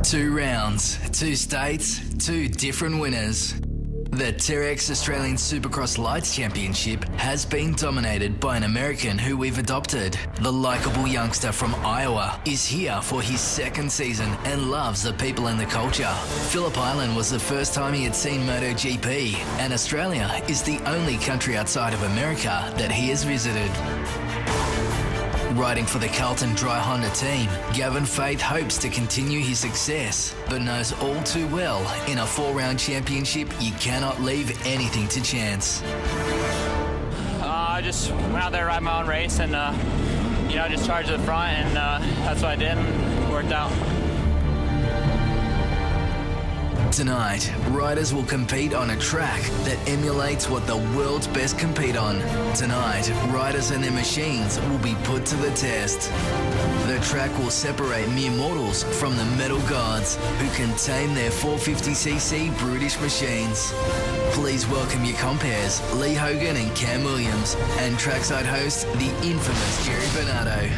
2 rounds, 2 states, 2 different winners. The Terex Australian Supercross Lights Championship has been dominated by an American who we've adopted. The likeable youngster from Iowa is here for his 2nd season and loves the people and the culture. Phillip Island was the first time he had seen MotoGP, and Australia is the only country outside of America that he has visited. Riding for the Carlton Dry Honda team, Gavin Faith hopes to continue his success, but knows all too well in a 4-round championship you cannot leave anything to chance. I just went out there to ride my own race and just charged to the front, and that's what I did, and it worked out. Tonight, riders will compete on a track that emulates what the world's best compete on. Tonight, riders and their machines will be put to the test. The track will separate mere mortals from the metal gods who can tame their 450cc brutish machines. Please welcome your compares, Lee Hogan and Cam Williams, and trackside host, the infamous Jerry Bernardo.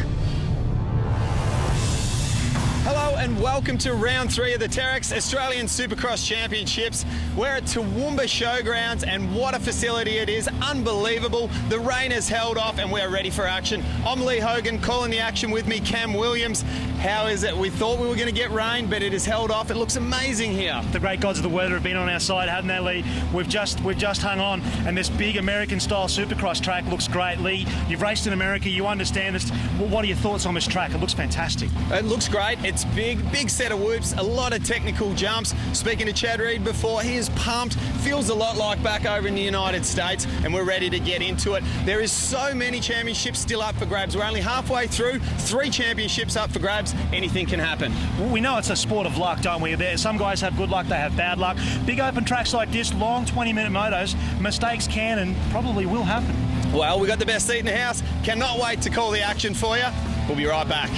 Hello and welcome to round 3 of the Terex Australian Supercross Championships. We're at Toowoomba Showgrounds, and what a facility it is. Unbelievable. The rain has held off and we're ready for action. I'm Lee Hogan, calling the action with me, Cam Williams. How is it? We thought we were going to get rain, but it has held off. It looks amazing here. The great gods of the weather have been on our side, haven't they, Lee? We've just hung on, and this big American-style Supercross track looks great. Lee, you've raced in America, you understand this. What are your thoughts on this track? It looks fantastic. It looks great. It's big set of whoops, a lot of technical jumps. Speaking to Chad Reed before, he is pumped. Feels a lot like back over in the United States, and we're ready to get into it. There is so many championships still up for grabs. We're only halfway through, 3 championships up for grabs. Anything can happen. We know it's a sport of luck, don't we? Some guys have good luck, they have bad luck. Big open tracks like this, long 20-minute motos, mistakes can and probably will happen. Well, we got the best seat in the house. Cannot wait to call the action for you. We'll be right back.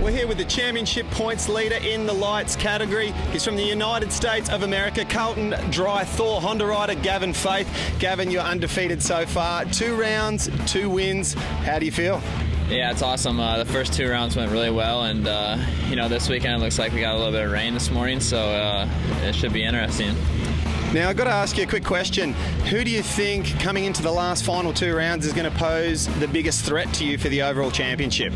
We're here with the championship points leader in the lights category. He's from the United States of America, Carlton Dry Thor Honda rider Gavin Faith. Gavin, you're undefeated so far. 2 rounds, 2 wins. How do you feel? Yeah, it's awesome. The first 2 rounds went really well, and this weekend it looks like we got a little bit of rain this morning, so it should be interesting. Now, I've got to ask you a quick question. Who do you think, coming into the last final 2 rounds, is going to pose the biggest threat to you for the overall championship?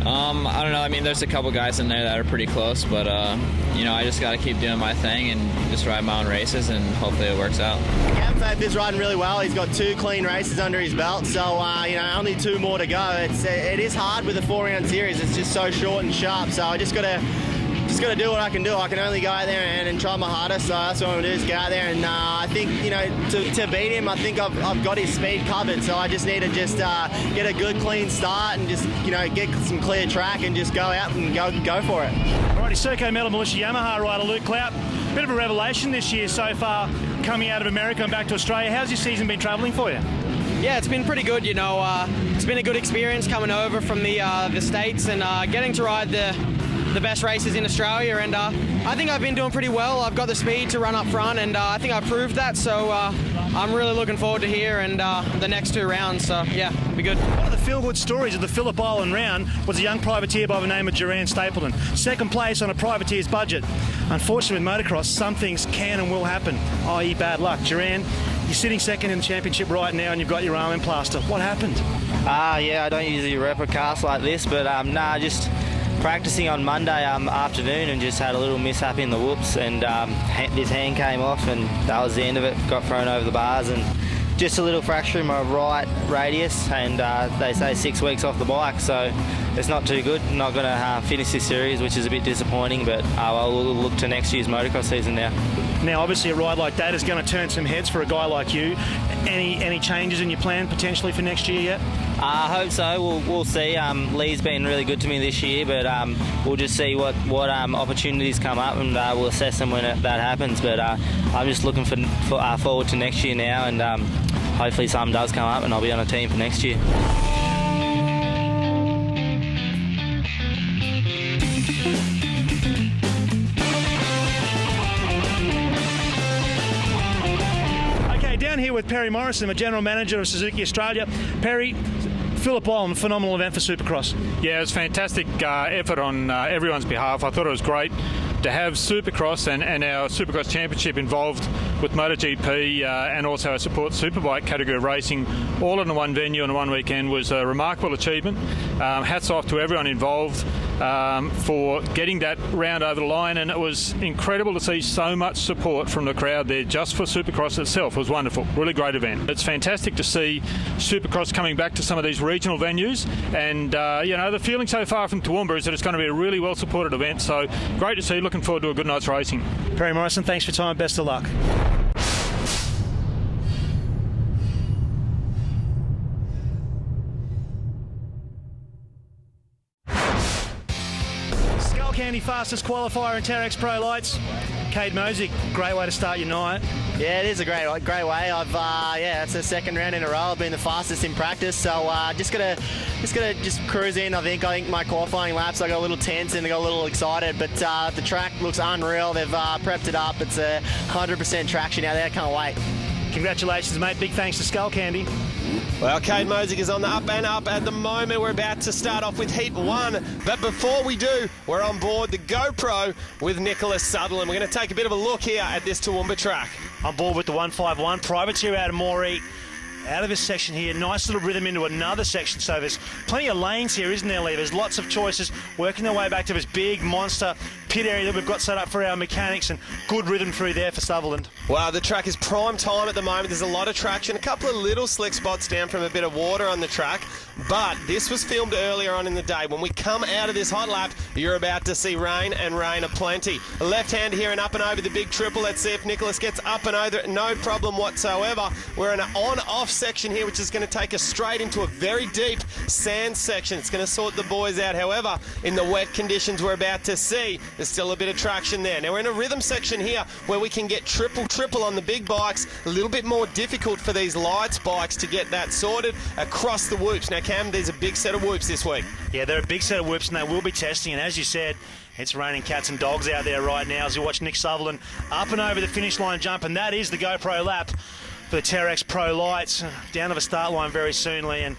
I don't know. I mean, there's a couple guys in there that are pretty close, but I just got to keep doing my thing and just ride my own races, and hopefully it works out. Gavin Faith is riding really well. He's got 2 clean races under his belt, so only 2 more to go. It is hard with a 4-round series. It's just so short and sharp. So I just got to do what I can do. I can only go out there and try my hardest. So that's what I'm going to do, is go out there and I think to beat him, I think I've got his speed covered. So I just need to get a good clean start and just get some clear track and just go out and go for it. Alrighty, Serco Metal Militia Yamaha rider Luke Clout. Bit of a revelation this year so far, coming out of America and back to Australia. How's your season been travelling for you? Yeah, it's been pretty good. It's been a good experience coming over from the States and getting to ride the best races in Australia, and I think I've been doing pretty well. I've got the speed to run up front, and I think I've proved that, so I'm really looking forward to here and the next 2 rounds, so yeah, it'll be good. One of the feel-good stories of the Phillip Island round was a young privateer by the name of Duran Stapleton. 2nd place on a privateer's budget. Unfortunately with motocross, some things can and will happen, i.e. bad luck. Duran, you're sitting 2nd in the championship right now and you've got your arm in plaster. What happened? Yeah, I don't usually rep a cast like this, but just practicing on Monday afternoon and just had a little mishap in the whoops, and this hand came off and that was the end of it. Got thrown over the bars and just a little fracture in my right radius, and they say 6 weeks off the bike, so it's not too good. I'm not going to finish this series, which is a bit disappointing, but I'll look to next year's motocross season now. Now, obviously, a ride like that is going to turn some heads for a guy like you. Any changes in your plan potentially for next year yet? I hope so. We'll see. Lee's been really good to me this year, but we'll just see what opportunities come up, and we'll assess them when that happens. But I'm just looking forward to next year now, and hopefully something does come up and I'll be on a team for next year. Perry Morrison, the General Manager of Suzuki Australia. Perry, Phillip Island, phenomenal event for Supercross. Yeah, it was a fantastic effort on everyone's behalf. I thought it was great to have Supercross and our Supercross Championship involved with MotoGP and also our support Superbike category of racing all in one venue on one weekend was a remarkable achievement. Hats off to everyone involved for getting that round over the line, and it was incredible to see so much support from the crowd there just for Supercross itself. It was wonderful. Really great event. It's fantastic to see Supercross coming back to some of these regional venues, and the feeling so far from Toowoomba is that it's going to be a really well supported event, so great to see. Looking forward to a good night's racing. Perry Morrison, thanks for your time. Best of luck. Candy fastest qualifier in Terex Pro Lights. Cade Mosick, great way to start your night. Yeah, it is a great way. It's the second round in a row. I've been the fastest in practice, so just gotta cruise in. I think my qualifying laps I got a little tense and I got a little excited, but the track looks unreal. They've prepped it up. It's 100% traction out there. I can't wait. Congratulations, mate. Big thanks to Skull Candy. Well, Cade Mosick is on the up and up at the moment. We're about to start off with Heat 1. But before we do, we're on board the GoPro with Nicholas Sutherland. We're going to take a bit of a look here at this Toowoomba track. On board with the 151 privateer out of Moree. Out of this section here, nice little rhythm into another section, so there's plenty of lanes here, isn't there, Lee? There's lots of choices, working their way back to this big monster pit area that we've got set up for our mechanics, and good rhythm through there for Sutherland. Wow, the track is prime time at the moment. There's a lot of traction, a couple of little slick spots down from a bit of water on the track, but this was filmed earlier on in the day. When we come out of this hot lap, you're about to see rain, and rain aplenty. A left hand here and up and over the big triple. Let's see if Nicholas gets up and over it. No problem whatsoever. We're in an on-off section here, which is going to take us straight into a very deep sand section. It's going to sort the boys out. However, in the wet conditions we're about to see, there's still a bit of traction there. Now we're in a rhythm section here where we can get triple on the big bikes. A little bit more difficult for these lights bikes to get that sorted across the whoops. Now Cam, there's a big set of whoops this week. Yeah, they're a big set of whoops, and they will be testing, and as you said, it's raining cats and dogs out there right now as you watch Nick Sutherland up and over the finish line jump, and that is the GoPro lap for the Terex Pro Lights. Down to the start line very soon, Lee, and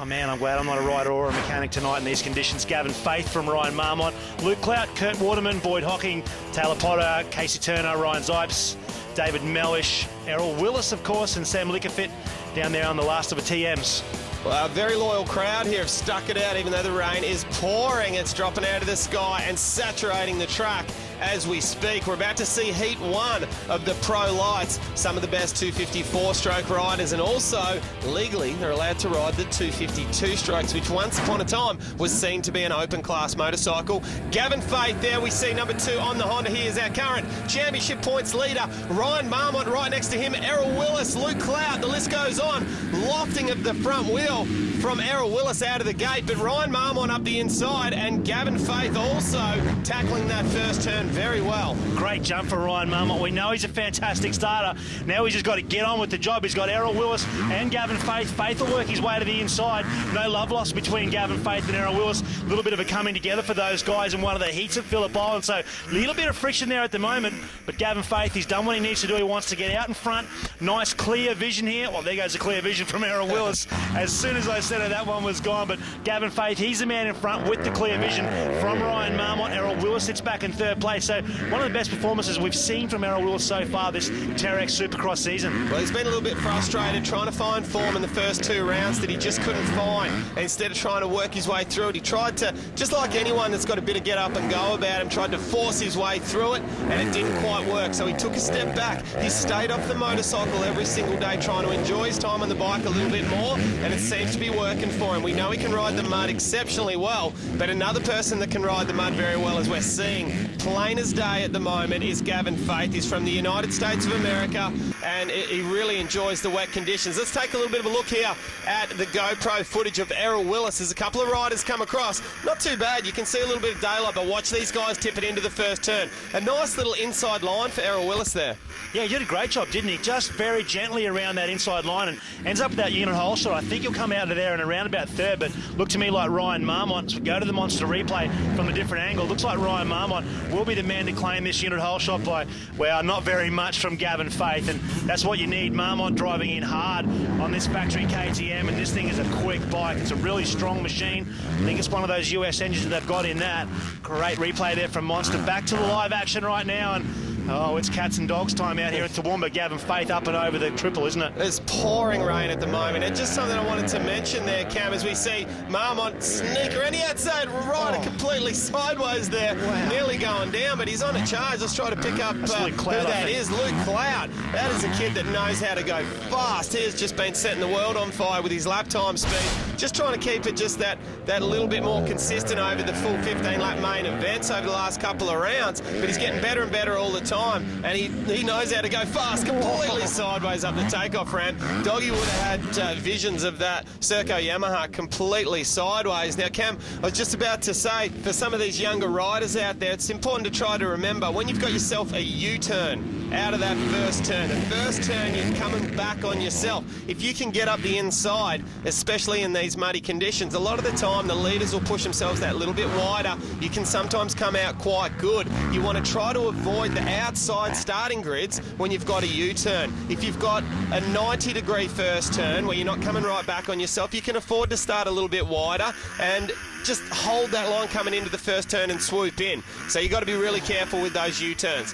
oh man, I'm glad I'm not a rider or a mechanic tonight in these conditions. Gavin Faith from Ryan Marmont, Luke Clout, Kurt Waterman, Boyd Hocking, Taylor Potter, Casey Turner, Ryan Zipes, David Mellish, Errol Willis, of course, and Sam Lickefit down there on the last of the TMs. Well, a very loyal crowd here have stuck it out even though the rain is pouring. It's dropping out of the sky and saturating the track as we speak. We're about to see Heat 1 of the Pro Lights. Some of the best 254-stroke riders, and also, legally, they're allowed to ride the 252-strokes, which once upon a time was seen to be an open-class motorcycle. Gavin Faith there, we see number 2 on the Honda. He is our current championship points leader. Ryan Marmont right next to him. Errol Willis, Luke Clout, the list goes on. Lofting of the front wheel from Errol Willis out of the gate, but Ryan Marmont up the inside, and Gavin Faith also tackling that first turn very well. Great jump for Ryan Marmont. We know he's a fantastic starter. Now he's just got to get on with the job. He's got Errol Willis and Gavin Faith. Faith will work his way to the inside. No love lost between Gavin Faith and Errol Willis. A little bit of a coming together for those guys in one of the heats at Phillip Island. So a little bit of friction there at the moment, but Gavin Faith, he's done what he needs to do. He wants to get out in front. Nice clear vision here. Well, there goes a clear vision from Errol Willis. As soon as I said it, that one was gone, but Gavin Faith, he's the man in front with the clear vision from Ryan Marmont. Errol Willis sits back in third place. So one of the best performances we've seen from Errol Willis so far this Terex Supercross season. Well, he's been a little bit frustrated trying to find form in the first 2 rounds that he just couldn't find. And instead of trying to work his way through it, he tried to, just like anyone that's got a bit of get up and go about him, tried to force his way through it, and it didn't quite work. So he took a step back. He stayed off the motorcycle every single day, trying to enjoy his time on the bike a little bit more, and it seems to be working for him. We know he can ride the mud exceptionally well, but another person that can ride the mud very well, as we're seeing plain as day at the moment, is Gavin Faith. He's from the United States of America, and he really enjoys the wet conditions. Let's take a little bit of a look here at the GoPro footage of Errol Willis as a couple of riders come across. Not too bad. You can see a little bit of daylight, but watch these guys tip it into the first turn. A nice little inside line for Errol Willis there. Yeah, he did a great job, didn't he? Just very gently around that inside line and ends up with that unit hole shot. I think he'll come out of there there and around about third, but looked to me like Ryan Marmont. So we go to the monster replay from a different angle. Looks like Ryan Marmont will be the man to claim this unit hole shot by, well, not very much from Gavin Faith, and that's what you need. Marmont driving in hard on this factory KTM, and this thing is a quick bike. It's a really strong machine. I think it's one of those US engines that they've got in that. Great replay there from Monster. Back to the live action right now, and oh, it's cats and dogs time out here at Toowoomba. Gavin Faith up and over the triple, isn't it? It's pouring rain at the moment. And just something I wanted to mention there, Cam, as we see Marmont sneak around the outside rider completely sideways there, nearly going down, but he's on a charge. Let's try to pick up who that is. Luke Cloud. That is a kid that knows how to go fast. He has just been setting the world on fire with his lap time speed. Just trying to keep it just that little bit more consistent over the full 15-lap main events over the last couple of rounds, but he's getting better and better all the time, and he knows how to go fast, completely sideways up the takeoff ramp. Doggy would have had visions of that Serco Yamaha completely sideways. Now, Cam, I was just about to say, for some of these younger riders out there, it's important to try to remember when you've got yourself a U-turn out of that first turn. The first turn, you're coming back on yourself. If you can get up the inside, especially in these muddy conditions, a lot of the time the leaders will push themselves that little bit wider. You can sometimes come out quite good. You want to try to avoid the outside starting grids when you've got a U-turn. If you've got a 90-degree first turn where you're not coming right back on yourself, you can afford to start a little bit wider and just hold that line coming into the first turn and swoop in. So you've got to be really careful with those U-turns.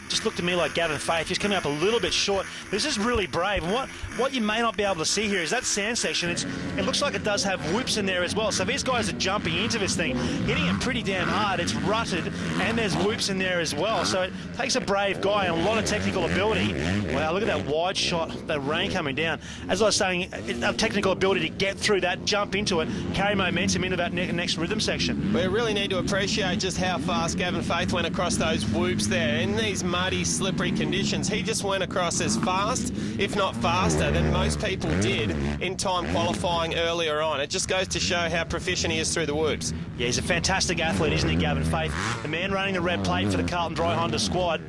Just looked to me like Gavin Faith. He's coming up a little bit short. This is really brave. And what you may not be able to see here is that sand section. It looks like it does have whoops in there as well. So these guys are jumping into this thing, hitting it pretty damn hard. It's rutted, and there's whoops in there as well. So it takes a brave guy and a lot of technical ability. Wow, look at that wide shot, that rain coming down. As I was saying, a technical ability to get through that, jump into it, carry momentum into that next rhythm section. We really need to appreciate just how fast Gavin Faith went across those whoops there. In these muddy, slippery conditions, he just went across as fast, if not faster, than most people did in time qualifying earlier on. It just goes to show how proficient he is through the whoops. Yeah, he's a fantastic athlete, isn't he, Gavin Faith? The man running the red plate for the Carlton Dry Honda squad.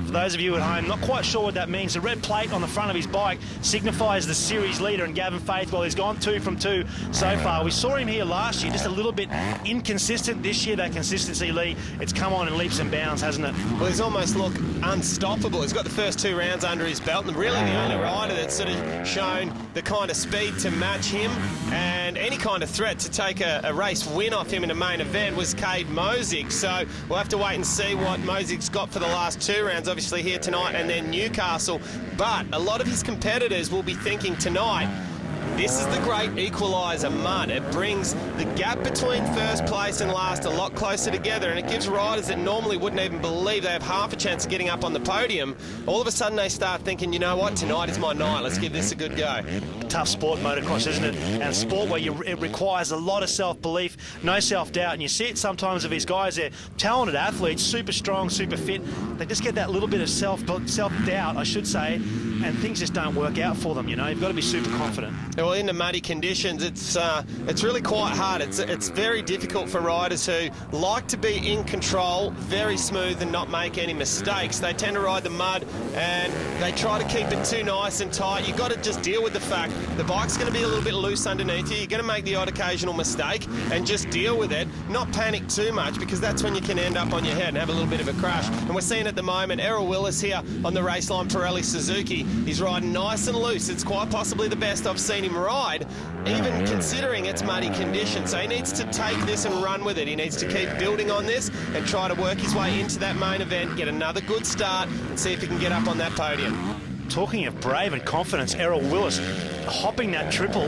For those of you at home, not quite sure what that means. The red plate on the front of his bike signifies the series leader, and Gavin Faith, well, he's gone 2 from 2 so far. We saw him here last year, just a little bit inconsistent. This year, that consistency, Lee, it's come on in leaps and bounds, hasn't it? Well, he's almost looked unstoppable. He's got the first 2 rounds under his belt, and really the only rider that's sort of shown the kind of speed to match him and any kind of threat to take a race win off him in a main event was Cade Mosick. So we'll have to wait and see what Mosick's got for the last 2 rounds, obviously here tonight and then Newcastle. But a lot of his competitors will be thinking tonight, this is the great equaliser mud. It brings the gap between first place and last a lot closer together, and it gives riders that normally wouldn't even believe they have half a chance of getting up on the podium, all of a sudden they start thinking, you know what, tonight is my night, let's give this a good go. Tough sport, motocross, isn't it? And a sport where it requires a lot of self-belief, no self-doubt, and you see it sometimes of these guys. They're talented athletes, super strong, super fit. They just get that little bit of self-doubt, I should say, and things just don't work out for them, you know. You've got to be super confident. Well, in the muddy conditions, it's really quite hard. It's very difficult for riders who like to be in control, very smooth, and not make any mistakes. They tend to ride the mud, and they try to keep it too nice and tight. You've got to just deal with the fact the bike's going to be a little bit loose underneath you. You're going to make the odd occasional mistake, and just deal with it. Not panic too much, because that's when you can end up on your head and have a little bit of a crash. And we're seeing at the moment Errol Willis here on the race line, Pirelli Suzuki. He's riding nice and loose. It's quite possibly the best I've seen him ride, even considering it's muddy conditions. So he needs to take this and run with it. He needs to keep building on this and try to work his way into that main event, get another good start, and see if he can get up on that podium. Talking of brave and confidence, Errol Willis hopping that triple.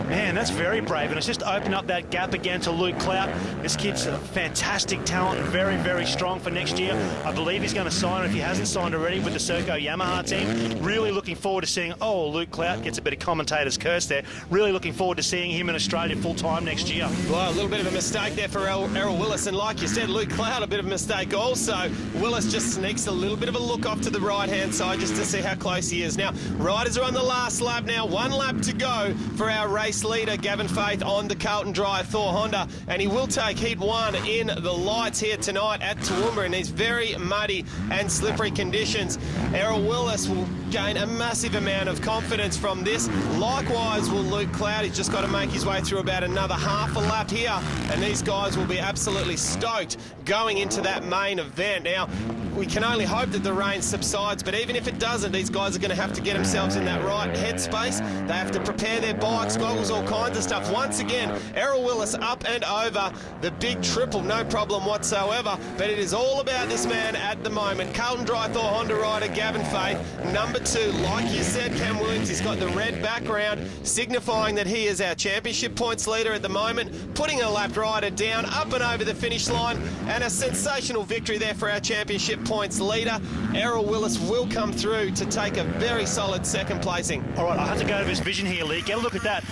Man, that's very brave, and it's just opened up that gap again to Luke Clout. This kid's a fantastic talent and very, very strong for next year. I believe he's going to sign, if he hasn't signed already, with the Serco Yamaha team. Really looking forward to seeing, Luke Clout gets a bit of commentator's curse there. Really looking forward to seeing him in Australia full-time next year. Well, a little bit of a mistake there for Errol Willis, and like you said, Luke Clout, a bit of a mistake also. Willis just sneaks a little bit of a look off to the right-hand side just to see how close he is. Now, riders are on the last lap now. 1 lap to go for our race leader, Gavin Faith, on the Carlton Drive Thor Honda, and he will take heat 1 in the lights here tonight at Toowoomba in these very muddy and slippery conditions. Errol Willis will gain a massive amount of confidence from this. Likewise will Luke Cloud. He's just got to make his way through about another half a lap here, and these guys will be absolutely stoked going into that main event. Now, we can only hope that the rain subsides, but even if it doesn't, these guys are going to have to get themselves in that right headspace. They have to prepare their bikes, goggles, all kinds of stuff. Once again, Errol Willis up and over the big triple, no problem whatsoever, but it is all about this man at the moment. Carlton Drive Thor Honda rider Gavin Faith, number 2. Like you said, Cam Williams, he's got the red background, signifying that he is our championship points leader at the moment, putting a lap rider down, up and over the finish line, and a sensational victory there for our championship points leader. Errol Willis will come through to take a very solid second placing. All right, I have to go to his vision here, Lee. Get a look at that.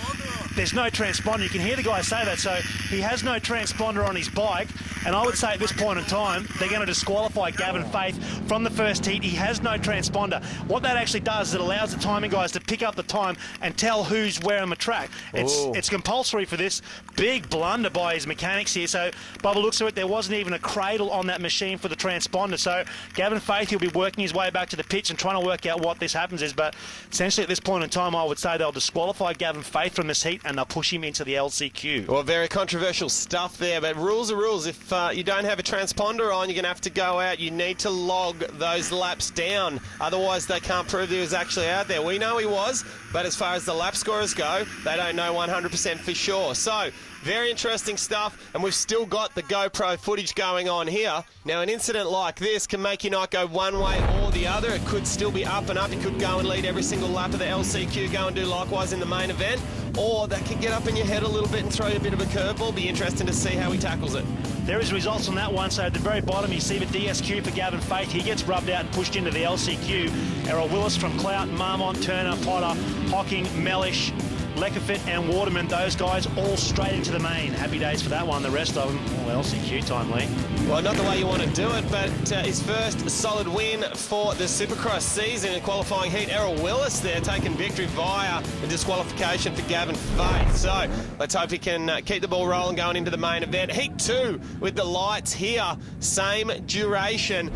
There's no transponder. You can hear the guy say that, so he has no transponder on his bike, and I would say at this point in time, they're going to disqualify Gavin Faith from the first heat. He has no transponder. What that actually does is it allows the timing guys to pick up the time and tell who's where on the track. It's compulsory for this. Big blunder by his mechanics here. So, by the looks of it, there wasn't even a cradle on that machine for the transponder. So, Gavin Faith, he'll be working his way back to the pitch and trying to work out what this happens is. But essentially at this point in time, I would say they'll disqualify Gavin Faith from this heat and they'll push him into the LCQ. Well, very controversial stuff there, but rules are rules. If you don't have a transponder on, you're going to have to go out. You need to log those laps down. Otherwise, they can't prove he was actually out there. We know he was, but as far as the lap scorers go, they don't know 100% for sure. So, very interesting stuff, and we've still got the GoPro footage going on here. Now, an incident like this can make you not go one way or the other. It could still be up and up. You could go and lead every single lap of the LCQ, go and do likewise in the main event, or that can get up in your head a little bit and throw you a bit of a curveball. Be interesting to see how he tackles it. There is results on that one, so at the very bottom you see the DSQ for Gavin Faith. He gets rubbed out and pushed into the LCQ. Errol Willis from Clout, Marmont, Turner, Potter, Hocking, Mellish, Leckerfit and Waterman, those guys all straight into the main. Happy days for that one. The rest of them, all LCQ time, Lee. Well, not the way you want to do it, but his first solid win for the Supercross season in qualifying heat. Errol Willis there taking victory via the disqualification for Gavin Faith. So let's hope he can keep the ball rolling going into the main event. Heat 2 with the lights here, same duration.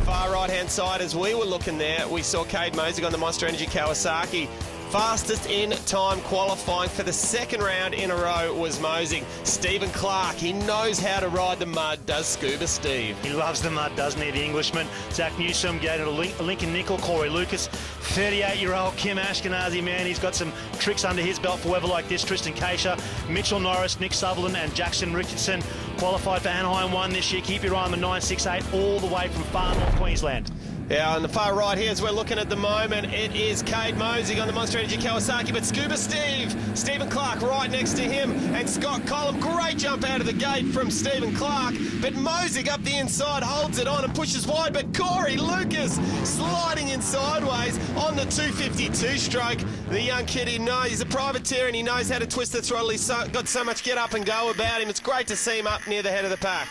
Far right-hand side as we were looking there, we saw Cade Mosig on the Monster Energy Kawasaki. Fastest in time qualifying for the second round in a row was Mosig. Stephen Clark, he knows how to ride the mud, does Scuba Steve. He loves the mud, doesn't he, the Englishman? Zach Newsome gained a Lincoln Nickel, Corey Lucas, 38-year-old Kim Ashkenazi, man, he's got some tricks under his belt for weather like this. Tristan Keisha, Mitchell Norris, Nick Sutherland and Jackson Richardson qualified for Anaheim 1 this year. Keep your eye on the 968 all the way from far north Queensland. Yeah, on the far right here as we're looking at the moment, it is Cade Mosig on the Monster Energy Kawasaki, but Scuba Steve, Stephen Clark right next to him, and Scott Collum, great jump out of the gate from Stephen Clark, but Mosig up the inside holds it on and pushes wide, but Corey Lucas sliding in sideways on the 252 stroke. The young kid, he knows, he's a privateer and he knows how to twist the throttle. He's got so much get up and go about him. It's great to see him up near the head of the pack.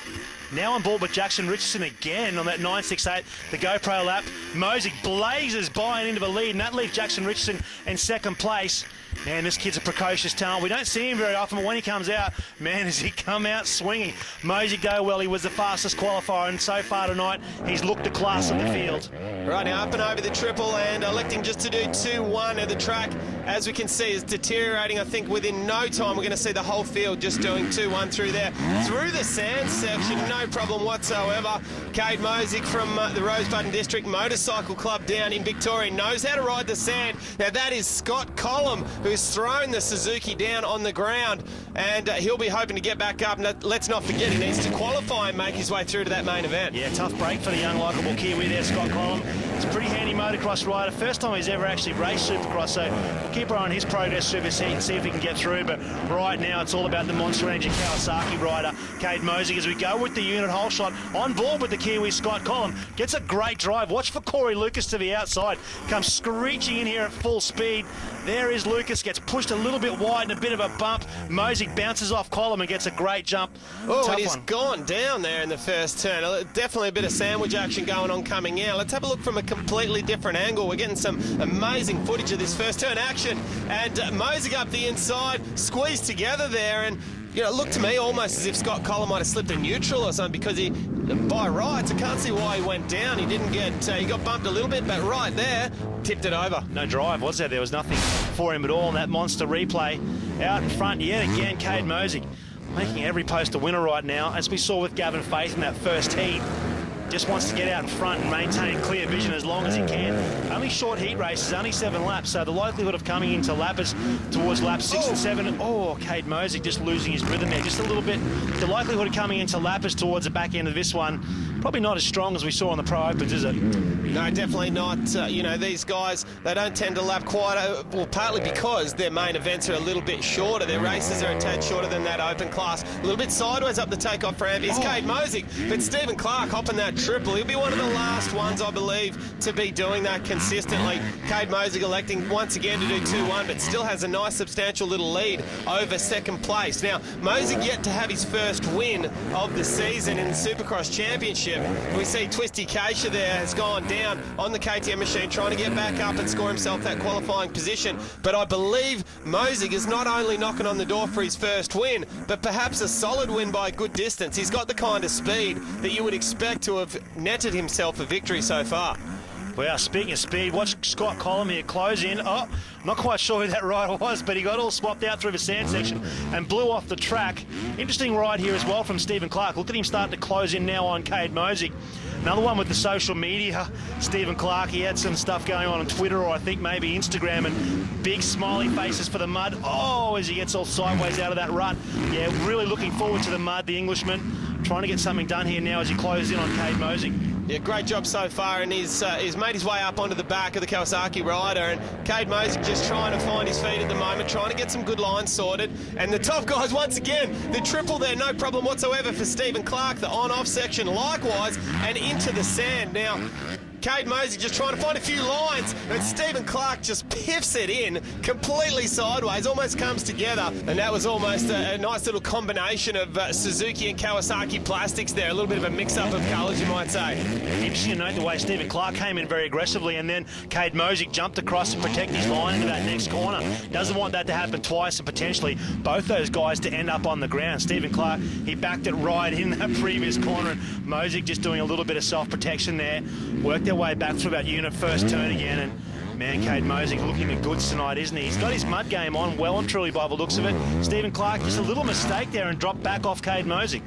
Now on board with Jackson Richardson again on that 968, the GoPro lap. Mosig blazes by and into the lead, and that leaves Jackson Richardson in second place. Man, this kid's a precocious talent. We don't see him very often, but when he comes out, man, does he come out swinging. Mosig go well. He was the fastest qualifier, and so far tonight, he's looked the class of the field. Right now, up and over the triple, and electing just to do 2-1 at the track. As we can see, is deteriorating. I think within no time, we're going to see the whole field just doing 2-1 through there. Through the sand section, no problem whatsoever. Cade Mosig from the Rosebud District Motorcycle Club down in Victoria knows how to ride the sand. Now, that is Scott Collum, who's thrown the Suzuki down on the ground, and he'll be hoping to get back up. And let's not forget, he needs to qualify and make his way through to that main event. Yeah, tough break for the young likeable Kiwi there, Scott Collum. He's a pretty handy motocross rider. First time he's ever actually raced Supercross, so keep our eye on his progress through this heat and see if he can get through. But right now, it's all about the Monster Energy Kawasaki rider, Cade Mosig, as we go with the unit hole shot. On board with the Kiwi, Scott Collum. Gets a great drive. Watch for Corey Lucas to the outside. Comes screeching in here at full speed. There is Lucas gets pushed a little bit wide and a bit of a bump. Mosey bounces off column and gets a great jump. Oh, and Tough he's one. gone down there in the first turn. Definitely a bit of sandwich action going on coming out. Let's have a look from a completely different angle. We're getting some amazing footage of this first turn action. And Mosey up the inside, squeezed together there, and it looked to me almost as if Scott Collin might have slipped a neutral or something, because he, by rights, I can't see why he went down. He didn't get, he got bumped a little bit, but right there, tipped it over. No drive, was there? There was nothing for him at all in that monster replay. Out in front yet again, Cade Mosey, making every post a winner right now, as we saw with Gavin Faith in that first heat. Just wants to get out in front and maintain clear vision as long as he can. Only short heat races, only 7 laps, so the likelihood of coming into lappers towards laps 6 and 7. Oh, Cade Mosey just losing his rhythm there, just a little bit. The likelihood of coming into lappers towards the back end of this one, probably not as strong as we saw on the Pro Opens, is it? No, definitely not. These guys, they don't tend to lap quite, partly because their main events are a little bit shorter. Their races are a tad shorter than that open class. A little bit sideways up the takeoff ramp is Cade Mosey, but Stephen Clark hopping that triple. He'll be one of the last ones, I believe, to be doing that consistently. Cade Mosey electing once again to do 2-1, but still has a nice substantial little lead over second place. Now, Mosey yet to have his first win of the season in the Supercross Championship. We see Twisty Keisha there has gone down on the KTM machine, trying to get back up and score himself that qualifying position. But I believe Mosey is not only knocking on the door for his first win, but perhaps a solid win by a good distance. He's got the kind of speed that you would expect to have netted himself a victory so far. Well, speaking of speed, watch Scott Collin here close in. Oh, not quite sure who that rider was, but he got all swapped out through the sand section and blew off the track. Interesting ride here as well from Stephen Clark. Look at him starting to close in now on Cade Mosey. Another one with the social media. Stephen Clark, he had some stuff going on Twitter, or I think maybe Instagram, and big smiley faces for the mud. Oh, as he gets all sideways out of that rut. Yeah, really looking forward to the mud, the Englishman. Trying to get something done here now as he closes in on Cade Mosey. Yeah, great job so far, and he's made his way up onto the back of the Kawasaki rider, and Cade Mosey just trying to find his feet at the moment, trying to get some good lines sorted. And the top guys, once again, the triple there, no problem whatsoever for Stephen Clark, the on-off section likewise, and into the sand. Now, Cade Mosey just trying to find a few lines, and Stephen Clark just piffs it in completely sideways, almost comes together, and that was almost a nice little combination of Suzuki and Kawasaki plastics there, a little bit of a mix-up of colours, you might say. Interesting to note the way Stephen Clark came in very aggressively, and then Cade Mosey jumped across to protect his line into that next corner. Doesn't want that to happen twice, and potentially both those guys to end up on the ground. Stephen Clark, he backed it right in that previous corner, and Mosey just doing a little bit of self-protection there. Worked their way back through that unit first turn again, and man, Cade Mosey looking the goods tonight, isn't he? He's got his mud game on well and truly by the looks of it. Stephen Clark, just a little mistake there and dropped back off Cade Mosey.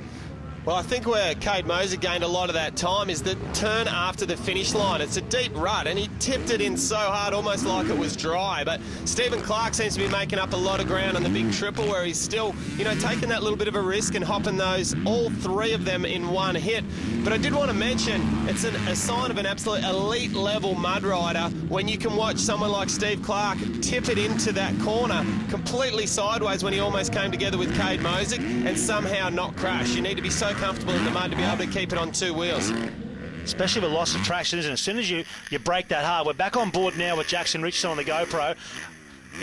Well, I think where Cade Mosey gained a lot of that time is the turn after the finish line. It's a deep rut, and he tipped it in so hard, almost like it was dry. But Stephen Clark seems to be making up a lot of ground on the big triple, where he's still, taking that little bit of a risk and hopping those, all 3 of them in one hit. But I did want to mention, it's a sign of an absolute elite level mud rider when you can watch someone like Steve Clark tip it into that corner completely sideways when he almost came together with Cade Mosey and somehow not crash. You need to be so comfortable in the mud to be able to keep it on 2 wheels. Especially with loss of traction, isn't it? As soon as you break that hard. We're back on board now with Jackson Richardson on the GoPro.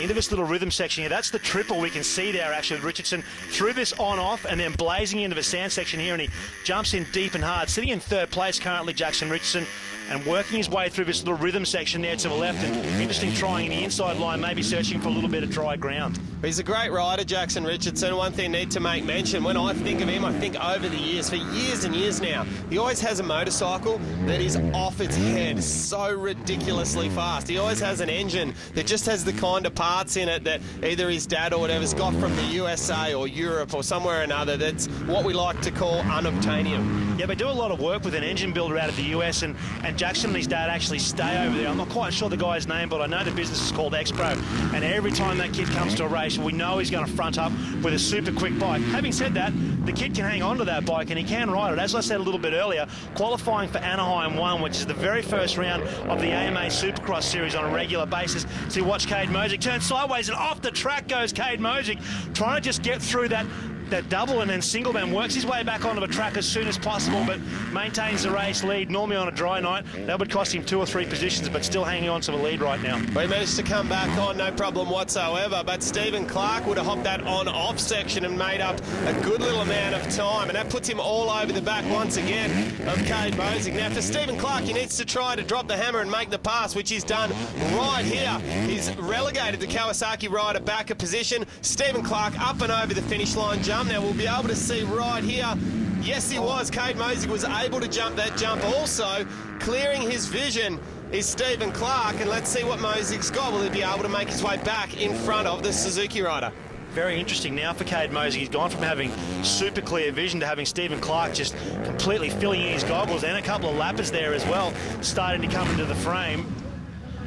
Into this little rhythm section here. That's the triple we can see there, actually, with Richardson through this on-off and then blazing into the sand section here, and he jumps in deep and hard. Sitting in 3rd place currently, Jackson Richardson, and working his way through this little rhythm section there to the left, and interesting trying the inside line, maybe searching for a little bit of dry ground. He's a great rider, Jackson Richardson. One thing I need to make mention, when I think of him, I think over the years, for years and years now, he always has a motorcycle that is off its head, so ridiculously fast. He always has an engine that just has the kind of parts in it that either his dad or whatever's got from the USA or Europe or somewhere or another. That's what we like to call unobtainium. Yeah, they do a lot of work with an engine builder out of the US, and Jackson and his dad actually stay over there. I'm not quite sure the guy's name, but I know the business is called X-Pro, and every time that kid comes to a race, we know he's going to front up with a super quick bike. Having said that, the kid can hang on to that bike and he can ride it. As I said a little bit earlier, qualifying for Anaheim 1, which is the very first round of the AMA Supercross Series on a regular basis. So you watch Cade Mosey turn sideways, and off the track goes Cade Mosey, trying to just get through that that double and then single man, works his way back onto the track as soon as possible, but maintains the race lead. Normally on a dry night, that would cost him 2 or 3 positions, but still hanging on to the lead right now. Well, he managed to come back on, no problem whatsoever, but Stephen Clark would have hopped that on-off section and made up a good little amount of time, and that puts him all over the back once again of Cade Mosig. Now, for Stephen Clark, he needs to try to drop the hammer and make the pass, which he's done right here. He's relegated the Kawasaki rider back a position. Stephen Clark up and over the finish line jump. Now, we'll be able to see right here. Yes, he was. Cade Mosig was able to jump that jump. Also, clearing his vision is Stephen Clark, and let's see what Mosig's got. Will he be able to make his way back in front of the Suzuki rider? Very interesting now for Cade Mosig. He's gone from having super clear vision to having Stephen Clark just completely filling in his goggles, and a couple of lappers there as well starting to come into the frame.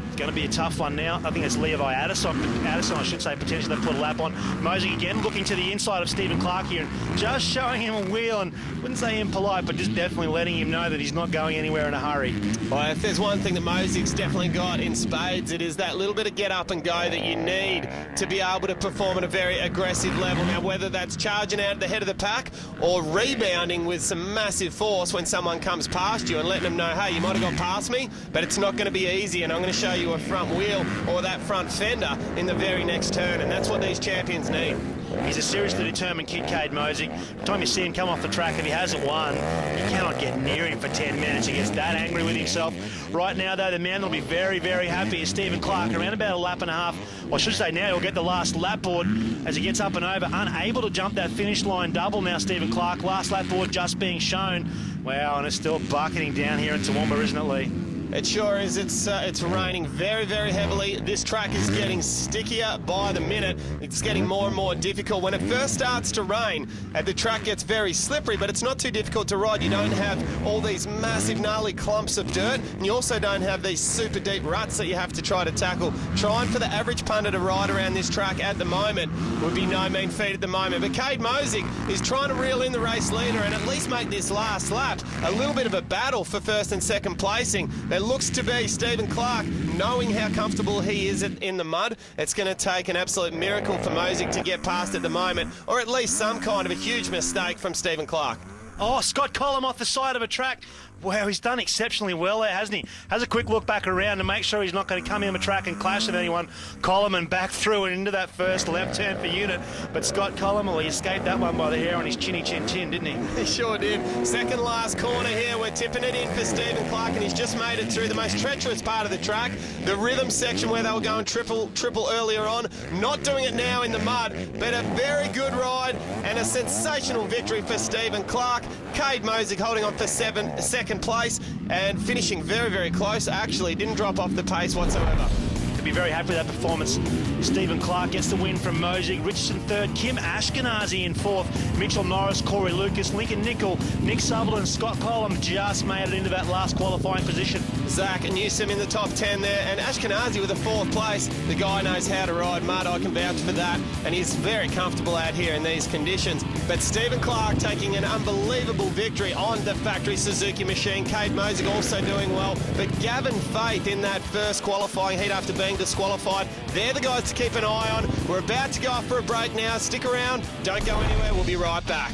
It's going to be a tough one now. I think it's Levi Addison, I should say, potentially they put a lap on. Mosig again looking to the inside of Stephen Clark here and just showing him a wheel, and wouldn't say impolite, but just definitely letting him know that he's not going anywhere in a hurry. Well, if there's one thing that Mosig's definitely got in spades, it is that little bit of get up and go that you need to be able to perform at a very aggressive level. Now, whether that's charging out at the head of the pack or rebounding with some massive force when someone comes past you and letting them know, hey, you might have got past me, but it's not going to be easy, and I'm going to show you a front wheel or that front fender in the very next turn, and that's what these champions need. He's a seriously determined kid, Cade Mosig. Every time you see him come off the track, if he hasn't won, you cannot get near him for 10 minutes. He gets that angry with himself. Right now, though, the man will be very, very happy is Stephen Clark. Around about a lap and a half, or I should say now he'll get the last lap board as he gets up and over. Unable to jump that finish line double now, Stephen Clark. Last lap board just being shown. Wow, and it's still bucketing down here in Toowoomba, isn't it, Lee? It sure is. It's raining very, very heavily. This track is getting stickier by the minute. It's getting more and more difficult. When it first starts to rain, the track gets very slippery, but it's not too difficult to ride. You don't have all these massive, gnarly clumps of dirt, and you also don't have these super deep ruts that you have to try to tackle. Trying for the average punter to ride around this track at the moment would be no mean feat at the moment. But Cade Mosig is trying to reel in the race leader and at least make this last lap a little bit of a battle for first and second placing. It looks to be Stephen Clark, knowing how comfortable he is in the mud. It's going to take an absolute miracle for Mosig to get past at the moment, or at least some kind of a huge mistake from Stephen Clark. Oh, Scott Collum off the side of a track. Wow, he's done exceptionally well there, hasn't he? Has a quick look back around to make sure he's not going to come in the track and clash with anyone. Collum and back through and into that first left turn for unit. But Scott Collum, well, he escaped that one by the hair on his chinny chin, didn't he? He sure did. Second last corner here. We're tipping it in for Stephen Clark, and he's just made it through the most treacherous part of the track, the rhythm section where they were going triple earlier on. Not doing it now in the mud, but a very good ride and a sensational victory for Stephen Clark. Cade Mosig holding on for second place and finishing very, very close. Actually, didn't drop off the pace whatsoever. To be very happy with that performance. Stephen Clark gets the win from Mosig. Richardson third, Kim Ashkenazi in fourth, Mitchell Norris, Corey Lucas, Lincoln Nickel, Nick Sutherland, Scott Collum just made it into that last qualifying position. Zach Newsom in the top 10 there, and Ashkenazi with a fourth place. The guy knows how to ride mud, I can vouch for that, and he's very comfortable out here in these conditions. But Stephen Clark taking an unbelievable victory on the factory Suzuki machine. Cade Mosig also doing well, but Gavin Faith in that first qualifying heat after being disqualified. They're the guys to keep an eye on. We're about to go off for a break now. Stick around, don't go anywhere, we'll be right back.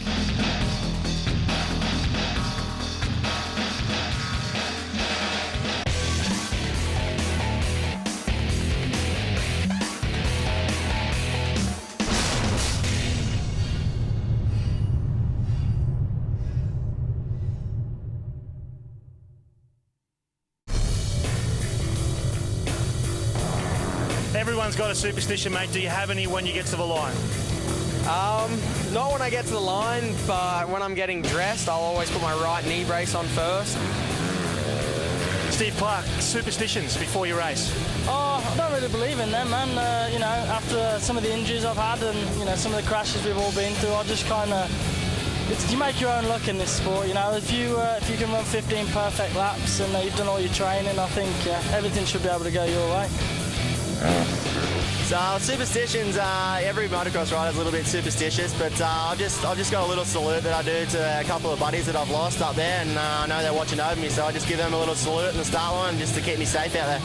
Everyone's got a superstition, mate. Do you have any when you get to the line? Not when I get to the line, but when I'm getting dressed, I'll always put my right knee brace on first. Steve Clark, superstitions before you race? Oh, I don't really believe in them, man. You know, after some of the injuries I've had and, you know, some of the crashes we've all been through, I just kind of... You make your own luck in this sport, you know. If you can run 15 perfect laps and you've done all your training, I think everything should be able to go your way. So superstitions, every motocross rider is a little bit superstitious, but I've just got a little salute that I do to a couple of buddies that I've lost up there, and I know they're watching over me, so I just give them a little salute in the start line just to keep me safe out there.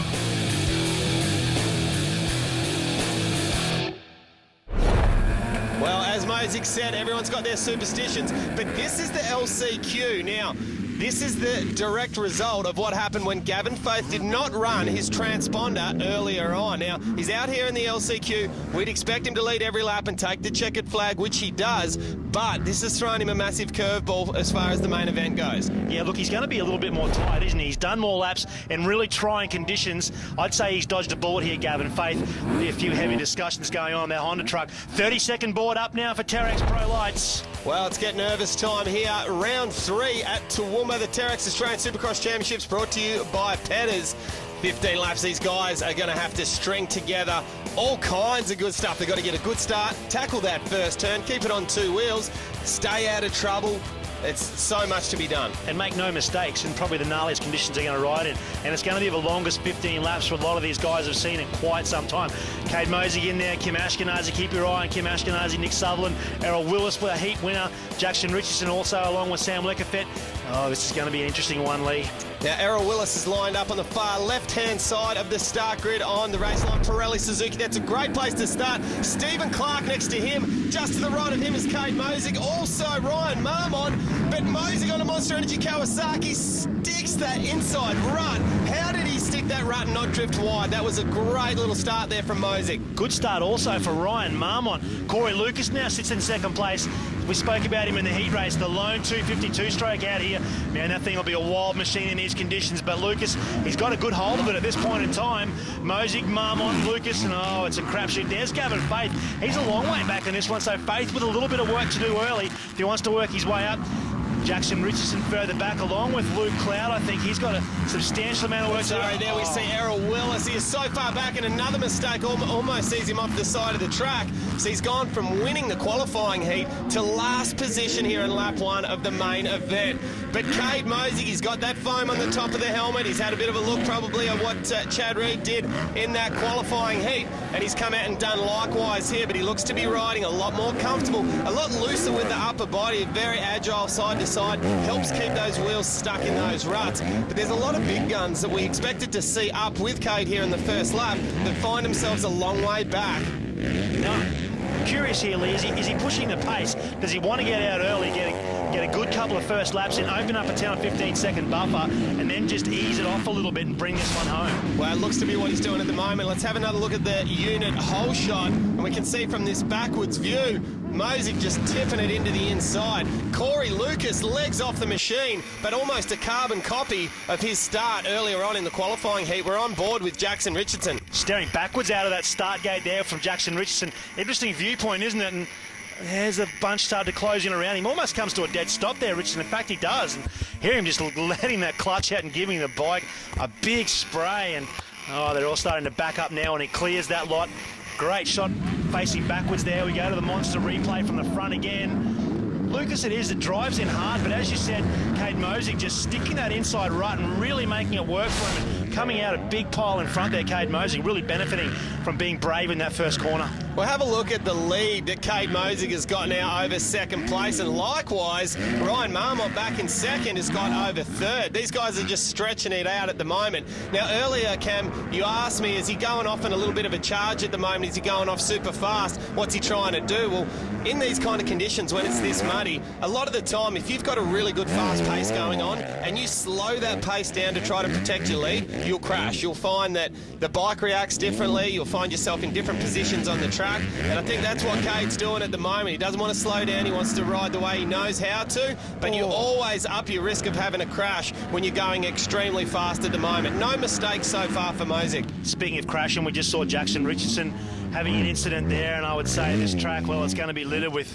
Well, as Mosig said, everyone's got their superstitions, but this is the LCQ. Now, this is the direct result of what happened when Gavin Faith did not run his transponder earlier on. Now, he's out here in the LCQ. We'd expect him to lead every lap and take the checkered flag, which he does, but this has thrown him a massive curveball as far as the main event goes. Yeah, look, he's going to be a little bit more tired, isn't he? He's done more laps in really trying conditions. I'd say he's dodged a bullet here, Gavin Faith. There'll be a few heavy discussions going on that Honda truck. 30-second board up now for Terex Pro Lights. Well, it's get nervous time here. Round 3 at Toowoomba, the Terex Australian Supercross Championships, brought to you by Petters. 15 laps, these guys are going to have to string together all kinds of good stuff. They've got to get a good start, tackle that first turn, keep it on 2 wheels, stay out of trouble. It's so much to be done. And make no mistakes, and probably the gnarliest conditions they're going to ride in. And it's going to be the longest 15 laps for a lot of these guys have seen in quite some time. Cade Mosig in there, Kim Ashkenazi, keep your eye on Kim Ashkenazi, Nick Sutherland, Errol Willis, a heat winner, Jackson Richardson also along with Sam Leckerfett. Oh, this is going to be an interesting one, Lee. Now, Errol Willis is lined up on the far left-hand side of the start grid on the race line. Pirelli Suzuki, that's a great place to start. Stephen Clark next to him. Just to the right of him is Cade Mosig. Also Ryan Marmon. But Mosig on a Monster Energy Kawasaki sticks that inside rut. How did he stick that rut and not drift wide? That was a great little start there from Mosig. Good start also for Ryan Marmon. Corey Lucas now sits in second place. We spoke about him in the heat race, the lone 252 stroke out here. Man, that thing will be a wild machine in these conditions, but Lucas, he's got a good hold of it at this point in time. Mosig, Marmon, Lucas, and oh, it's a crapshoot. There's Gavin Faith. He's a long way back in this one, so Faith with a little bit of work to do early if he wants to work his way up. Jackson Richardson further back along with Luke Cloud. I think he's got a substantial amount of work to do. Sorry, there we see Errol Willis. He is so far back, and another mistake almost sees him off the side of the track. So he's gone from winning the qualifying heat to last position here in lap 1 of the main event. But Cade Mosig, he's got that foam on the top of the helmet. He's had a bit of a look probably at what Chad Reed did in that qualifying heat, and he's come out and done likewise here, but he looks to be riding a lot more comfortable, a lot looser with the upper body, very agile side to side, helps keep those wheels stuck in those ruts. But there's a lot of big guns that we expected to see up with Cade here in the first lap that find themselves a long way back. No. Curious here, Lee, is he pushing the pace? Does he want to get out early, get a good couple of first laps in, open up a 10 or 15-second buffer, and then just ease it off a little bit and bring this one home? Well, it looks to be what he's doing at the moment. Let's have another look at the unit whole shot, and we can see from this backwards view, Mosig just tipping it into the inside. Corey Lucas legs off the machine, but almost a carbon copy of his start earlier on in the qualifying heat. We're on board with Jackson Richardson. Staring backwards out of that start gate there from Jackson Richardson. Interesting viewpoint, isn't it? And there's a bunch started to close in around him. Almost comes to a dead stop there, Richardson. In fact, he does. And hear him just letting that clutch out and giving the bike a big spray. And oh, they're all starting to back up now, and he clears that lot. Great shot facing backwards there. We go to the monster replay from the front again. Lucas it is that drives in hard, but as you said, Cade Mosig just sticking that inside rut and really making it work for him. And coming out a big pile in front there, Cade Mosig really benefiting from being brave in that first corner. Well, have a look at the lead that Cade Mosig has got now over second place, and likewise, Ryan Marmot back in second has got over third. These guys are just stretching it out at the moment. Now, earlier, Cam, you asked me, is he going off in a little bit of a charge at the moment? Is he going off super fast? What's he trying to do? Well, in these kind of conditions, when it's this muddy, a lot of the time, if you've got a really good fast pace going on and you slow that pace down to try to protect your lead, you'll crash. You'll find that the bike reacts differently. You'll find yourself in different positions on the track. And I think that's what Cade's doing at the moment. He doesn't want to slow down. He wants to ride the way he knows how to. But you always up your risk of having a crash when you're going extremely fast at the moment. No mistakes so far for Mosig. Speaking of crashing, we just saw Jackson Richardson having an incident there, and I would say this track, well, it's going to be littered with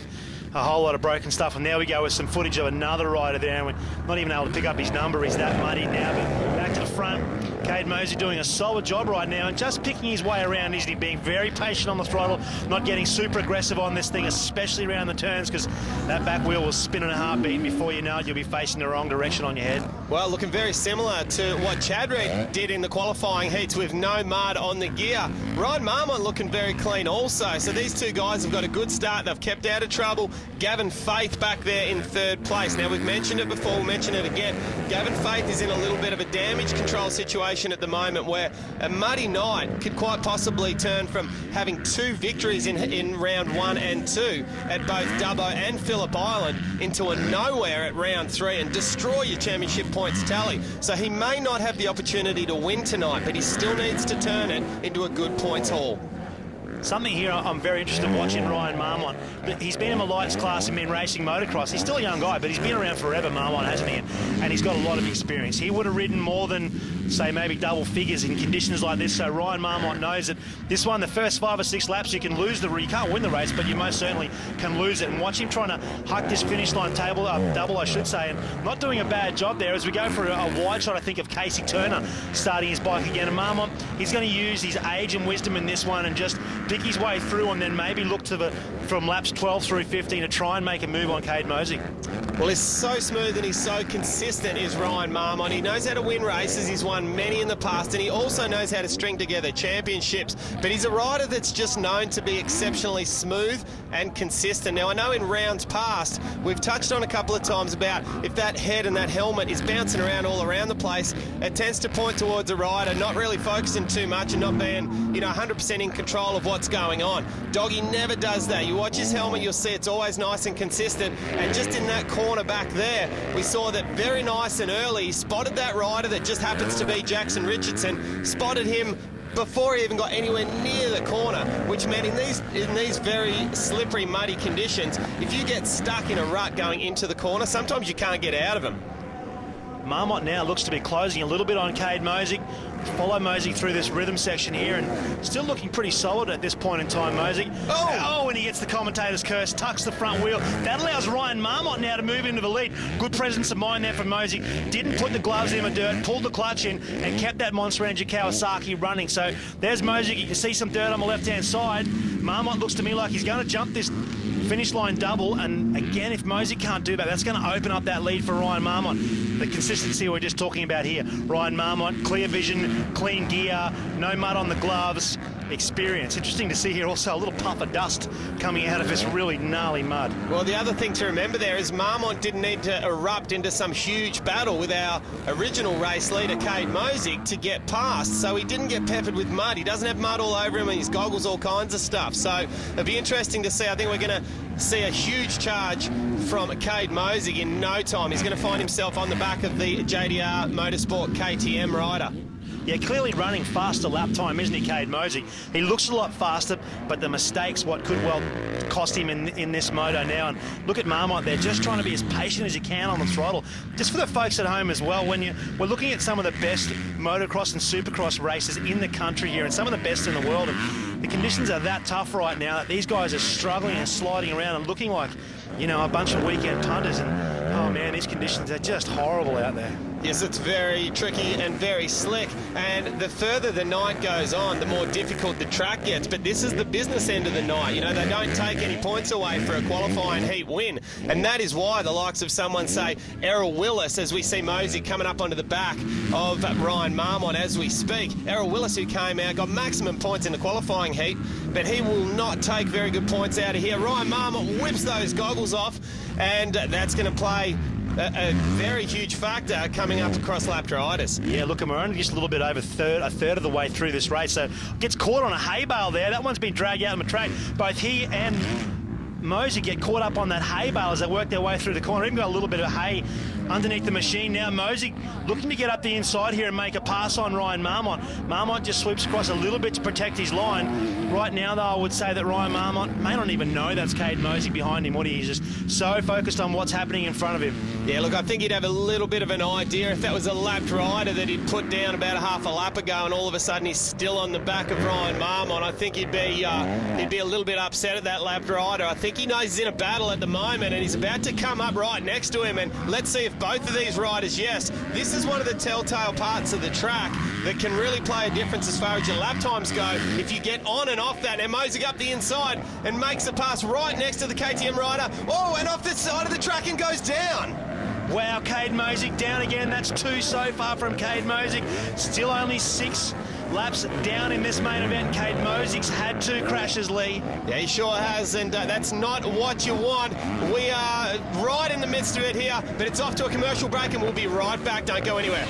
a whole lot of broken stuff. And there we go with some footage of another rider there, and we're not even able to pick up his number. He's that muddy now. But back to the front, Cade Mosig doing a solid job right now and just picking his way around, isn't he? Being very patient on the throttle, not getting super aggressive on this thing, especially around the turns, because that back wheel will spin in a heartbeat, and before you know it, you'll be facing the wrong direction on your head. Well, looking very similar to what Chad Reed did in the qualifying heats with no mud on the gear. Ryan Marmont looking very clean also. So these two guys have got a good start. They've kept out of trouble. Gavin Faith back there in third place. Now, we've mentioned it before, we'll mention it again. Gavin Faith is in a little bit of a damage control situation at the moment where a muddy night could quite possibly turn from having 2 victories in round 1 and 2 at both Dubbo and Phillip Island into a nowhere at round 3 and destroy your championship points tally. So he may not have the opportunity to win tonight, but he still needs to turn it into a good points haul. Something here I'm very interested in watching Ryan Marmont. He's been in the lights class and been racing motocross. He's still a young guy, but he's been around forever, Marmont, hasn't he? And he's got a lot of experience. He would have ridden more than, say, maybe double figures in conditions like this. So Ryan Marmont knows that this one, the first 5 or 6 laps, you can lose you can't win the race, but you most certainly can lose it. And watch him trying to hike this finish line double, I should say, and not doing a bad job there as we go for a wide shot, I think, of Casey Turner starting his bike again. And Marmont, he's going to use his age and wisdom in this one and just pick his way through and then maybe look to from laps 12 through 15 to try and make a move on Cade Mosey. Well, he's so smooth and he's so consistent is Ryan Marmont. He knows how to win races. He's won many in the past and he also knows how to string together championships. But he's a rider that's just known to be exceptionally smooth and consistent. Now, I know in rounds past, we've touched on a couple of times about if that head and that helmet is bouncing around all around the place, it tends to point towards a rider not really focusing too much and not being, 100% in control of what's going on. Doggy never does that. You watch his helmet, you'll see it's always nice and consistent. And just in that corner back there, we saw that very nice and early. He spotted that rider that just happens to be Jackson Richardson, spotted him before he even got anywhere near the corner, which meant in these very slippery, muddy conditions, if you get stuck in a rut going into the corner, sometimes you can't get out of them. Marmont now looks to be closing a little bit on Cade Mosey. Follow Mosey through this rhythm section here and still looking pretty solid at this point in time, Mosey. Oh, and he gets the commentator's curse, tucks the front wheel. That allows Ryan Marmont now to move into the lead. Good presence of mind there from Mosey. Didn't put the gloves in the dirt, pulled the clutch in and kept that Monster Energy Kawasaki running. So there's Mosey. You can see some dirt on the left-hand side. Marmont looks to me like he's going to jump this finish line double, and again, if Mosey can't do that, that's going to open up that lead for Ryan Marmont. The consistency we're just talking about here. Ryan Marmont, clear vision, clean gear, no mud on the gloves, experience. Interesting to see here also a little puff of dust coming out of this really gnarly mud. Well, the other thing to remember there is Marmont didn't need to erupt into some huge battle with our original race leader, Cade Mosey, to get past, so he didn't get peppered with mud. He doesn't have mud all over him and his goggles, all kinds of stuff. So it'll be interesting to see. I think we're going to see a huge charge from Cade Mosey in no time. He's going to find himself on the back of the JDR Motorsport KTM rider. Yeah, clearly running faster lap time, isn't he, Cade Mosey? He looks a lot faster, but the mistakes, what could well cost him in this moto now. And look at Marmont there, just trying to be as patient as you can on the throttle. Just for the folks at home as well, we're looking at some of the best motocross and supercross races in the country here and some of the best in the world. And the conditions are that tough right now that these guys are struggling and sliding around and looking like, a bunch of weekend punters. And, oh man, these conditions are just horrible out there. Yes, it's very tricky and very slick, and the further the night goes on, the more difficult the track gets. But this is the business end of the night. They don't take any points away for a qualifying heat win, and that is why the likes of someone, say, Errol Willis, as we see Mosey coming up onto the back of Ryan Marmont as we speak. Errol Willis, who came out, got maximum points in the qualifying heat, but he will not take very good points out of here. Ryan Marmont whips those goggles off, and that's going to play a very huge factor coming up across lap riders. Yeah, look, we're only just a little bit over a third of the way through this race, so gets caught on a hay bale there. That one's been dragged out on the track. Both he and Mosey get caught up on that hay bale as they work their way through the corner. Even got a little bit of hay underneath the machine now. Mosey looking to get up the inside here and make a pass on Ryan Marmont. Marmont just sweeps across a little bit to protect his line. Right now, though, I would say that Ryan Marmont may not even know that's Cade Mosey behind him. He's just so focused on what's happening in front of him. Yeah, look, I think he'd have a little bit of an idea if that was a lapped rider that he'd put down about a half a lap ago and all of a sudden he's still on the back of Ryan Marmont. I think he'd be a little bit upset at that lapped rider. I think he knows he's in a battle at the moment and he's about to come up right next to him, and let's see if both of these riders, yes, this is one of the telltale parts of the track that can really play a difference as far as your lap times go. If you get on and off that, and Mosey up the inside and makes a pass right next to the KTM rider. Oh, and off the side of the track and goes down. Wow, Cade Mosey down again. That's 2 so far from Cade Mosey. Still only 6 laps down in this main event. Cade Mosey's had 2 crashes, Lee. Yeah, he sure has, and that's not what you want. We are right in the midst of it here, but it's off to a commercial break and we'll be right back. Don't go anywhere.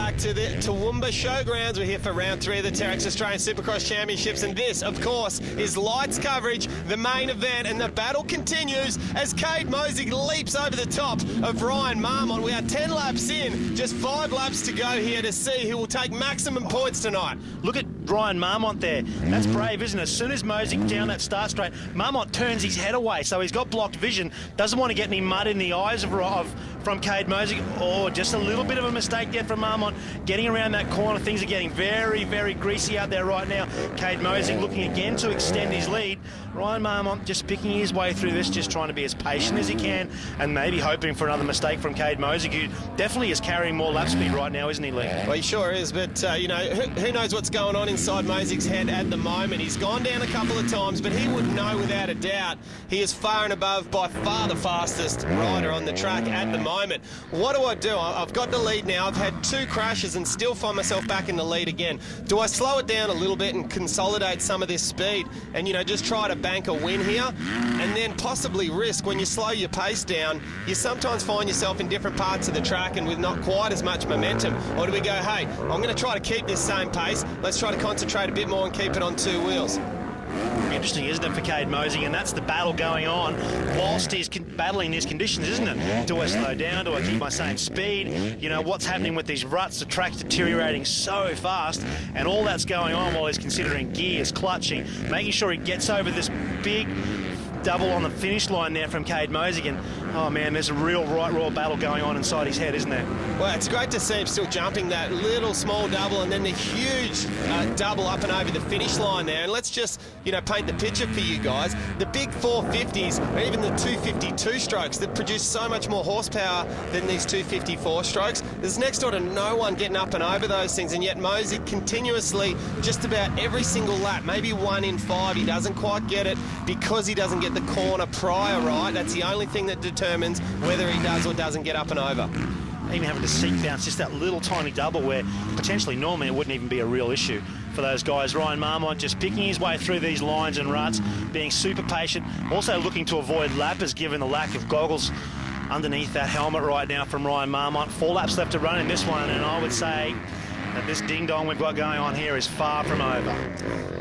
back to the Toowoomba Showgrounds. We're here for round 3 of the Terex Australian Supercross Championships, and this, of course, is lights coverage, the main event, and the battle continues as Cade Mosig leaps over the top of Ryan Marmont. We are 10 laps in, just 5 laps to go here to see who will take maximum points tonight. Look at Ryan Marmont there. That's brave, isn't it? As soon as Mosig down that start straight, Marmont turns his head away, so he's got blocked vision, doesn't want to get any mud in the eyes from Cade Mosig. Oh, just a little bit of a mistake there from Marmont. Getting around that corner, things are getting very, very greasy out there right now. Cade Mosig looking again to extend his lead. Ryan Marmont just picking his way through this, just trying to be as patient as he can and maybe hoping for another mistake from Cade Mosig, who definitely is carrying more lap speed right now, isn't he, Lee? Well, he sure is, but, you know, who knows what's going on inside Mosig's head at the moment. He's gone down a couple of times, but he would know without a doubt he is far and above, by far the fastest rider on the track at the moment. What do I do? I've got the lead now. I've had 2 crashes and still find myself back in the lead again. Do I slow it down a little bit and consolidate some of this speed and, you know, just try to bank a win here and then possibly risk, when you slow your pace down, you sometimes find yourself in different parts of the track and with not quite as much momentum? Or do we go, hey, I'm going to try to keep this same pace, let's try to concentrate a bit more and keep it on 2 wheels? Interesting, isn't it, for Cade Mosig? And that's the battle going on whilst he's battling these conditions, isn't it? Do I slow down? Do I keep my same speed? You know, what's happening with these ruts? The track's deteriorating so fast, and all that's going on while he's considering gears, clutching, making sure he gets over this big double on the finish line there from Cade Mosig. And oh man, there's a real royal battle going on inside his head, isn't there? Well, it's great to see him still jumping that little small double and then the huge double up and over the finish line there. And let's just, you know, paint the picture for you guys. The big 450s, or even the 252 strokes that produce so much more horsepower than these 254 strokes, there's next door to no one getting up and over those things, and yet Mosig continuously, just about every single lap, maybe 1 in 5, he doesn't quite get it because he doesn't get the corner prior right. That's the only thing that determines whether he does or doesn't get up and over. Even having to seat bounce just that little tiny double where potentially normally it wouldn't even be a real issue for those guys. Ryan Marmont just picking his way through these lines and ruts, being super patient, also looking to avoid lappers given the lack of goggles underneath that helmet right now from Ryan Marmont. 4 laps left to run in this one, and I would say that this ding-dong we've got going on here is far from over.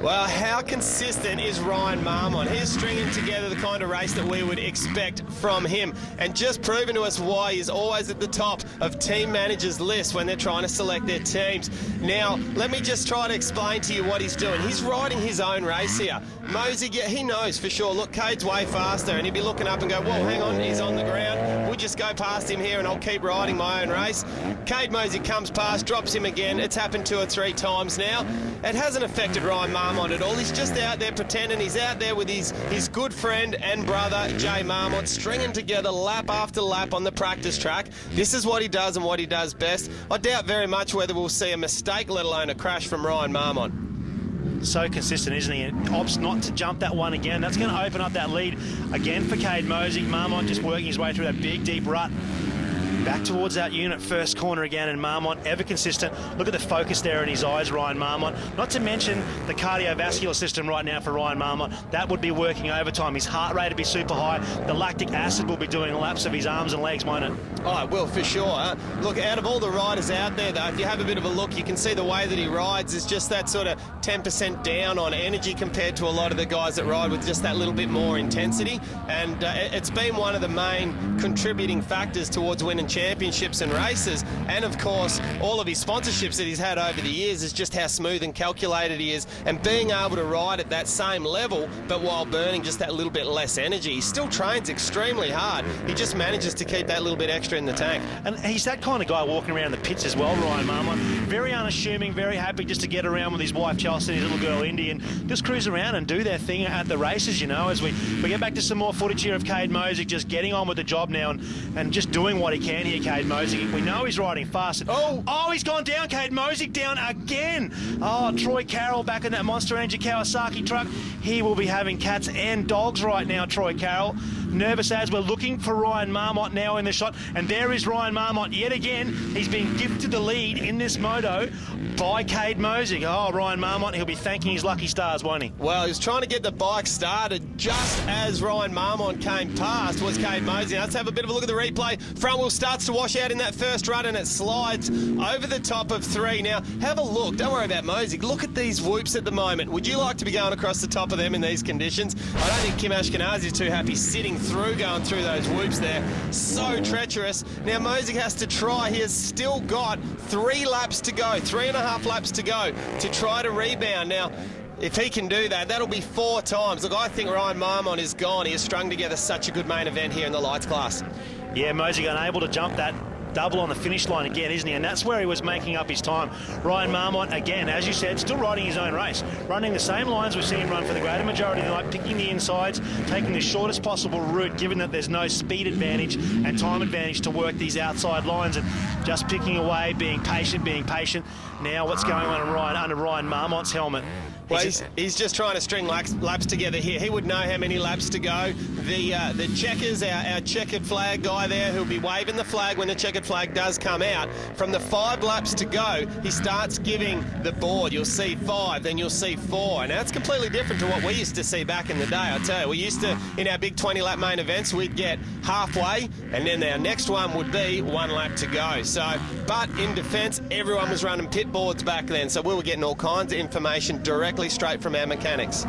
Well, how consistent is Ryan Marmont? He's stringing together the kind of race that we would expect from him, and just proving to us why he's always at the top of team managers' lists when they're trying to select their teams. Now, let me just try to explain to you what he's doing. He's riding his own race here. Mosig, yeah, he knows for sure, look, Cade's way faster, and he'll be looking up and go, whoa, hang on, he's on the ground. We'll just go past him here and I'll keep riding my own race. Cade Mosig comes past, drops him again. It's happened 2 or 3 times now. It hasn't affected Ryan Marmont at all. He's just out there pretending. He's out there with his good friend and brother, Jay Marmont, stringing together lap after lap on the practice track. This is what he does and what he does best. I doubt very much whether we'll see a mistake, let alone a crash from Ryan Marmont. So consistent, isn't he? And opts not to jump that one again. That's going to open up that lead again for Cade Mosig. Marmont just working his way through that big, deep rut. Back towards that unit, first corner again, and Marmont ever consistent. Look at the focus there in his eyes, Ryan Marmont. Not to mention the cardiovascular system right now for Ryan Marmont. That would be working overtime. His heart rate would be super high. The lactic acid will be doing laps of his arms and legs, won't it? Oh, it will, for sure. Look, out of all the riders out there, though, if you have a bit of a look, you can see the way that he rides is just that sort of 10% down on energy compared to a lot of the guys that ride with just that little bit more intensity. And it's been one of the main contributing factors towards winning championships and races. And, of course, all of his sponsorships that he's had over the years is just how smooth and calculated he is. And being able to ride at that same level, but while burning just that little bit less energy, he still trains extremely hard. He just manages to keep that little bit extra in the tank. And he's that kind of guy walking around the pits as well, Ryan Marmont. Very unassuming, very happy just to get around with his wife Chelsea and his little girl Indy and just cruise around and do their thing at the races, you know, as we get back to some more footage here of Cade Mosig just getting on with the job now and just doing what he can here, Cade Mosig. We know he's riding fast. Oh, he's gone down, Cade Mosig down again. Oh, Troy Carroll back in that Monster Energy Kawasaki truck. He will be having cats and dogs right now, Troy Carroll. Nervous as we're looking for Ryan Marmont now in the shot, and there is Ryan Marmont yet again. He's been gifted the lead in this moto by Cade Mosig. Oh, Ryan Marmont, he'll be thanking his lucky stars, won't he? Well, he was trying to get the bike started just as Ryan Marmont came past was Cade Mosig. Let's have a bit of a look at the replay. Front wheel start starts to wash out in that first run and it slides over the top of 3. Now, have a look. Don't worry about Mosey. Look at these whoops at the moment. Would you like to be going across the top of them in these conditions? I don't think Kim Ashkenazi is too happy sitting through, going through those whoops there. So treacherous. Now, Mosey has to try. He has still got 3 laps to go, 3.5 laps to go to try to rebound. Now, if he can do that, that'll be 4 times. Look, I think Ryan Marmont is gone. He has strung together such a good main event here in the lights class. Yeah, Mosey unable to jump that double on the finish line again, isn't he? And that's where he was making up his time. Ryan Marmont, again, as you said, still riding his own race, running the same lines we've seen him run for the greater majority of the night, picking the insides, taking the shortest possible route, given that there's no speed advantage and time advantage to work these outside lines, and just picking away, being patient. Now what's going on under Ryan Marmont's helmet? Well, he's just trying to string laps together here. He would know how many laps to go. The checkers, our checkered flag guy there, who'll be waving the flag when the checkered flag does come out. From the 5 laps to go, he starts giving the board. You'll see 5, then you'll see 4. And that's completely different to what we used to see back in the day, I tell you. We used to, in our big 20-lap main events, we'd get halfway, and then our next one would be 1 lap to go. But in defence, everyone was running pit boards back then, so we were getting all kinds of information directly straight from our mechanics.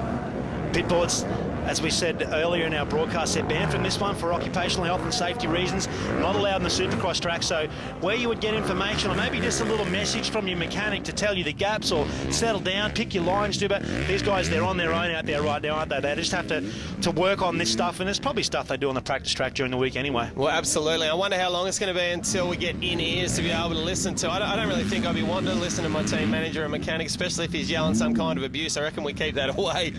Pit boards, as we said earlier in our broadcast, they're banned from this one for occupational health and safety reasons, not allowed in the Supercross track. So where you would get information, or maybe just a little message from your mechanic to tell you the gaps, or settle down, pick your lines, do. But these guys, they're on their own out there right now, aren't they? They just have to work on this stuff, and there's probably stuff they do on the practice track during the week anyway. Well, absolutely. I wonder how long it's going to be until we get in-ears to be able to listen to. I don't really think I'll be wanting to listen to my team manager and mechanic, especially if he's yelling some kind of abuse. I reckon we keep that away.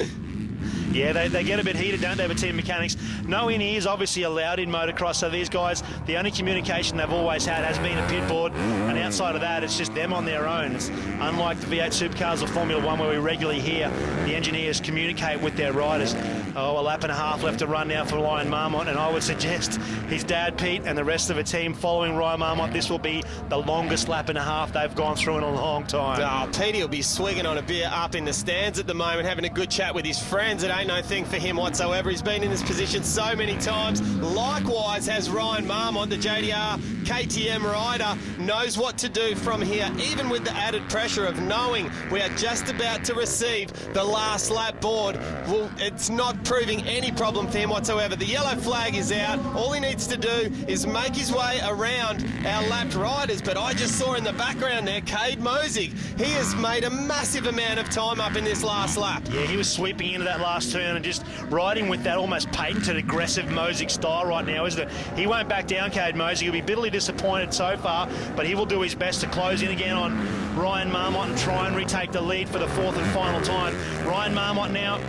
Yeah, they get a bit heated, don't they, with team mechanics? No in-ears obviously allowed in motocross, so these guys, the only communication they've always had has been a pit board, and outside of that, it's just them on their own. It's unlike the V8 Supercars or Formula 1, where we regularly hear the engineers communicate with their riders. A lap and a half left to run now for Ryan Marmont, and I would suggest his dad, Pete, and the rest of the team following Ryan Marmont, this will be the longest lap and a half they've gone through in a long time. Oh, Petey will be swigging on a beer up in the stands at the moment, having a good chat with his friends. It ain't no thing for him whatsoever. He's been in this position so many times. Likewise has Ryan Marmont, the JDR KTM rider, knows what to do from here, even with the added pressure of knowing we are just about to receive the last lap board. Well, it's not proving any problem for him whatsoever. The yellow flag is out. All he needs to do is make his way around our lapped riders. But I just saw in the background there, Cade Mosig. He has made a massive amount of time up in this last lap. Yeah, he was sweeping into that last turn and just riding with that almost patented aggressive Mosig style right now, isn't it? He won't back down, Cade Mosig. He'll be bitterly disappointed so far, but he will do his best to close in again on Ryan Marmont and try and retake the lead for the 4th and final time. Ryan Marmont now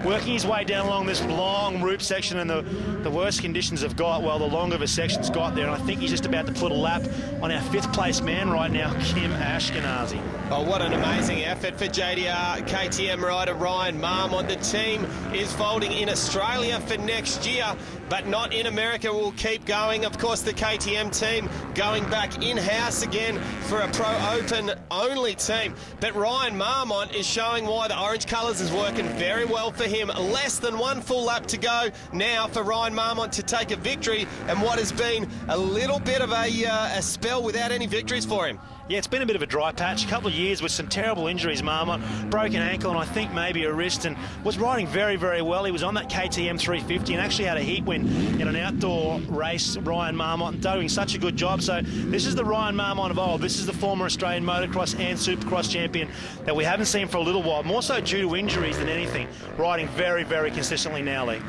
working his way down along this long route section, and the worst conditions have got, well, the longer the section's got there, and I think he's just about to put a lap on our 5th place man right now, Kim Ashkenazi. Oh, what an amazing effort for JDR KTM rider Ryan Marmont. The team is folding in Australia for next year, but not in America. We'll keep going. Of course, the KTM team going back in-house again for a Pro Open only team. But Ryan Marmont is showing why the orange colours is working very well for him. Less than 1 full lap to go now for Ryan Marmont to take a victory, and what has been a little bit of a spell without any victories for him. Yeah, it's been a bit of a dry patch. A couple of years with some terrible injuries, Marmont. Broken ankle and I think maybe a wrist, and was riding very, very well. He was on that KTM 350 and actually had a heat win in an outdoor race, Ryan Marmont, doing such a good job. So this is the Ryan Marmont of old. This is the former Australian motocross and supercross champion that we haven't seen for a little while, more so due to injuries than anything. Riding very, very consistently now, Lee.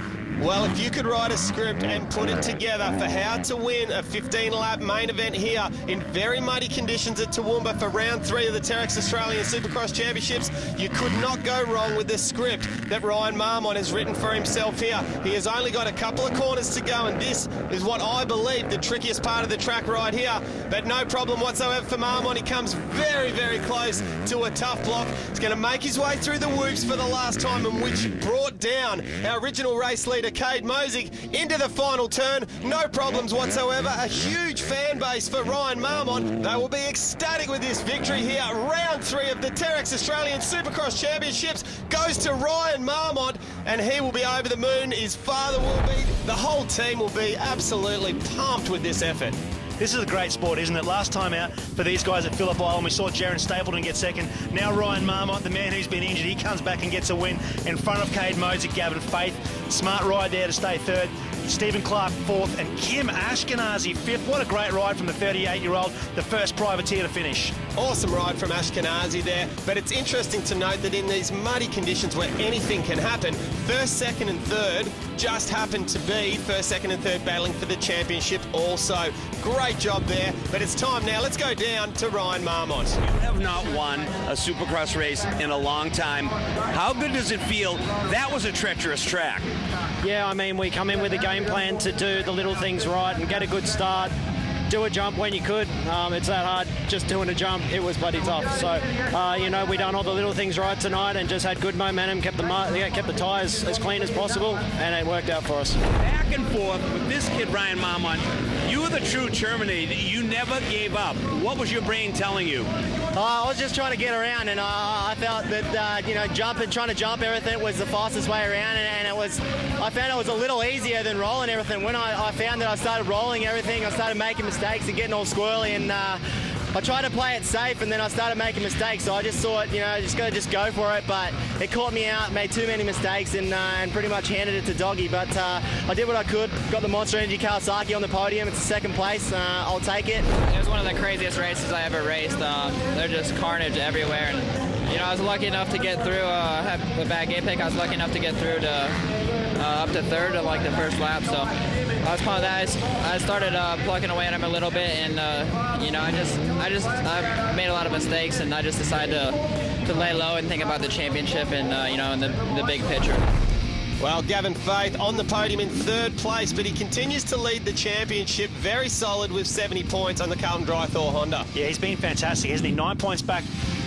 Well, if you could write a script and put it together for how to win a 15-lap main event here in very muddy conditions at Toowoomba for round 3 of the Terex Australian Supercross Championships, you could not go wrong with the script that Ryan Marmont has written for himself here. He has only got a couple of corners to go, and this is what I believe the trickiest part of the track right here. But no problem whatsoever for Marmont. He comes very, very close to a tough block. He's going to make his way through the whoops for the last time, and which brought down our original race leader, Cade Mosig, into the final turn. No problems whatsoever. A huge fan base for Ryan Marmont. They will be ecstatic with this victory here. Round 3 of the Terex Australian Supercross Championships goes to Ryan Marmont, and he will be over the moon. His father will be. The whole team will be absolutely pumped with this effort. This is a great sport, isn't it? Last time out for these guys at Phillip Island, we saw Jaron Stapleton get second. Now Ryan Marmont, the man who's been injured, he comes back and gets a win in front of Cade Mosey, Gavin Faith. Smart ride there to stay third. Stephen Clark fourth, and Kim Ashkenazi fifth. What a great ride from the 38-year-old, the first privateer to finish. Awesome ride from Ashkenazi there, but it's interesting to note that in these muddy conditions where anything can happen, first, second and third just happened to be first, second and third battling for the championship also. Great job there, but it's time now. Let's go down to Ryan Marmont. You have not won a Supercross race in a long time. How good does it feel? That was a treacherous track. Yeah, I mean, we come in with a game plan to do the little things right and get a good start. Do a jump when you could. It's that hard just doing a jump. It was bloody tough. So, we done all the little things right tonight and just had good momentum, kept the tyres as clean as possible, and it worked out for us. Back and forth with this kid, Ryan Marmont. You were the true Terminator. You never gave up. What was your brain telling you? I was just trying to get around, and I felt that trying to jump everything was the fastest way around, and I found it was a little easier than rolling everything. When I found that I started rolling everything, I started making mistakes and getting all squirrely, and I tried to play it safe, and then I started making mistakes. So I just thought, just got to just go for it. But it caught me out, made too many mistakes, and pretty much handed it to Doggy. But I did what I could. Got the Monster Energy Kawasaki on the podium. It's the second place. I'll take it. It was one of the craziest races I ever raced. They're just carnage everywhere. And, I was lucky enough to get through. Had a bad game pick. I was lucky enough to get through to up to third of the first lap. So I was part of that. I started plucking away at him a little bit, and I made a lot of mistakes, and I just decided to lay low and think about the championship and in the big picture. Well, Gavin Faith on the podium in third place, but he continues to lead the championship. Very solid with 70 points on the Carlton Drythor Honda. Yeah, he's been fantastic, hasn't he? 9 points back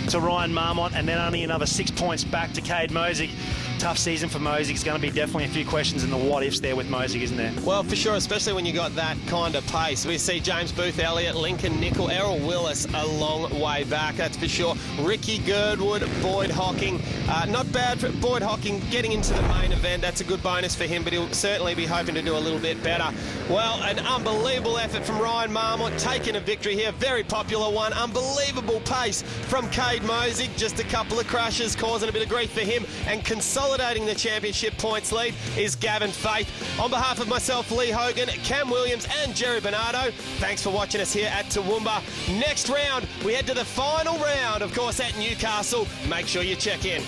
to Ryan Marmont, and then only another 6 points back to Cade Mosey. Tough season for Mosey. It's going to be definitely a few questions in the what-ifs there with Mosey, isn't there? Well, for sure, especially when you got that kind of pace. We see James Booth Elliott, Lincoln Nickel, Errol Willis a long way back, that's for sure. Ricky Girdwood, Boyd Hocking. Not bad for Boyd Hocking getting into the main event. That's a good bonus for him, but he'll certainly be hoping to do a little bit better. Well, an unbelievable effort from Ryan Marmont, taking a victory here. Very popular one. Unbelievable pace from Cade Mosey. Just a couple of crashes causing a bit of grief for him, and consolidating the championship points lead is Gavin Faith. On behalf of myself, Lee Hogan, Cam Williams and Jerry Bernardo, thanks for watching us here at Toowoomba. Next round, we head to the final round, of course, at Newcastle. Make sure you check in.